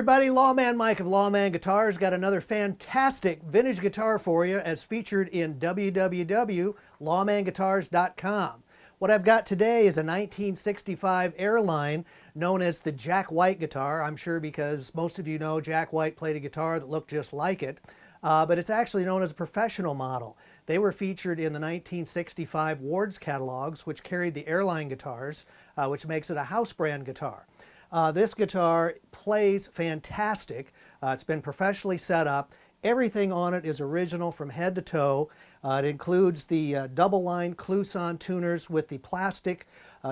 everybody, Lawman Mike of Lawman Guitars got another fantastic vintage guitar for you as featured in www.lawmanguitars.com. What I've got today is a 1965 Airline known as the Jack White guitar. I'm sure because most of you know Jack White played a guitar that looked just like it, but it's actually known as a professional model. They were featured in the 1965 Ward's catalogs, which carried the Airline guitars, which makes it a house brand guitar. This guitar plays fantastic. It's been professionally set up. Everything on it is original from head to toe. It includes the double line Kluson tuners with the plastic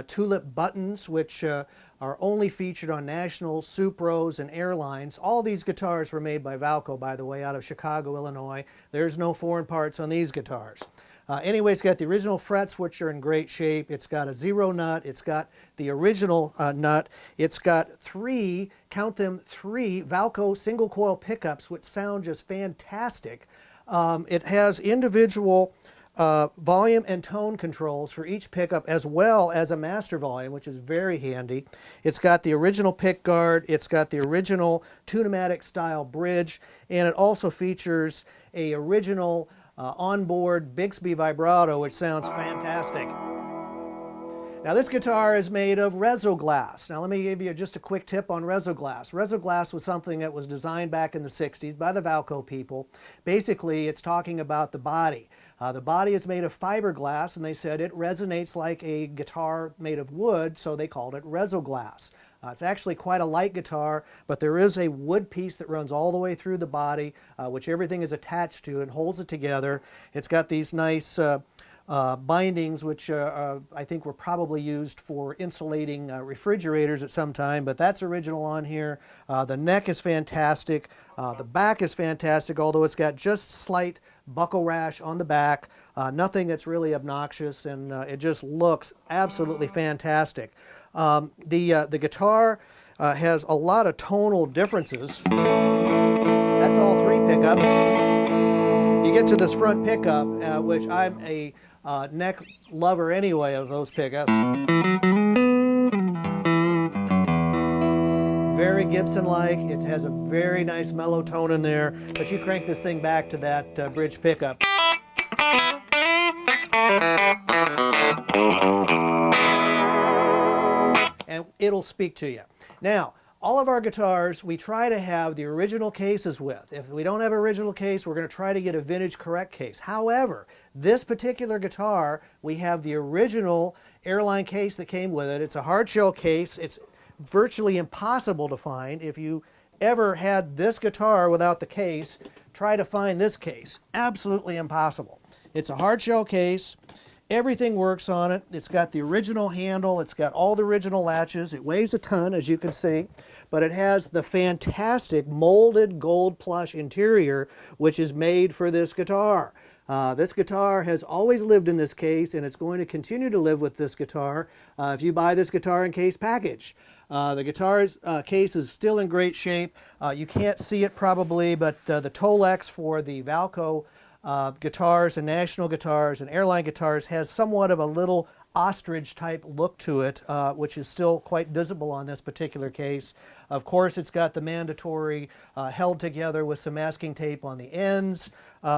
Tulip buttons, which are only featured on National, Supros, and Airlines. All these guitars were made by Valco, by the way, out of Chicago, Illinois. There's no foreign parts on these guitars. Anyway, it's got the original frets, which are in great shape. It's got a zero nut. It's got the original nut. It's got three, count them, three Valco single coil pickups, which sound just fantastic. It has individual volume and tone controls for each pickup, as well as a master volume, which is very handy. It's got the original pick guard. It's got the original Tune-O-Matic style bridge, and it also features a original onboard Bigsby Vibrato, which sounds fantastic. Now this guitar is made of Resoglas. Now let me give you just a quick tip on Resoglas. Resoglas was something that was designed back in the 60s by the Valco people. Basically, it's talking about the body. The body is made of fiberglass, and they said it resonates like a guitar made of wood, so they called it Resoglas. It's actually quite a light guitar, but there is a wood piece that runs all the way through the body, which everything is attached to and holds it together. It's got these nice bindings, which I think were probably used for insulating refrigerators at some time, but that's original on here. The neck is fantastic. The back is fantastic, although it's got just slight buckle rash on the back. Nothing that's really obnoxious, and it just looks absolutely fantastic. The guitar has a lot of tonal differences. That's all three pickups. You get to this front pickup, which I'm a neck lover anyway of those pickups. Very Gibson-like. It has a very nice mellow tone in there, but you crank this thing back to that bridge pickup. And it'll speak to you. Now, all of our guitars, we try to have the original cases with. If we don't have an original case, we're going to try to get a vintage correct case. However, this particular guitar, we have the original Airline case that came with it. It's a hardshell case. It's virtually impossible to find. If you ever had this guitar without the case, try to find this case. Absolutely impossible. It's a hardshell case. Everything works on it. It's got the original handle. It's got all the original latches. It weighs a ton, as you can see, but it has the fantastic molded gold plush interior, which is made for this guitar. This guitar has always lived in this case, and it's going to continue to live with this guitar if you buy this guitar in case package. The guitar's case is still in great shape. You can't see it probably, but the Tolex for the Valco guitars and National guitars and Airline guitars has somewhat of a little ostrich type look to it, which is still quite visible on this particular case. Of course, it's got the mandatory held together with some masking tape on the ends,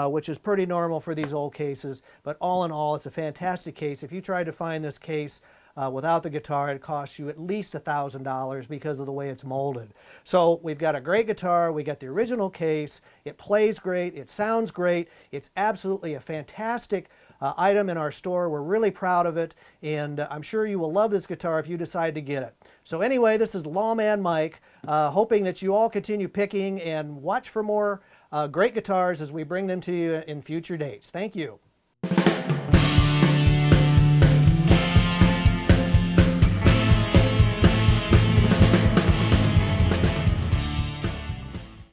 which is pretty normal for these old cases, but all in all, it's a fantastic case. If you tried to find this case without the guitar, it costs you at least $1,000 because of the way it's molded. So we've got a great guitar. We got the original case. It plays great. It sounds great. It's absolutely a fantastic item in our store. We're really proud of it, and I'm sure you will love this guitar if you decide to get it. So anyway, this is Lawman Mike, hoping that you all continue picking and watch for more great guitars as we bring them to you in future dates. Thank you.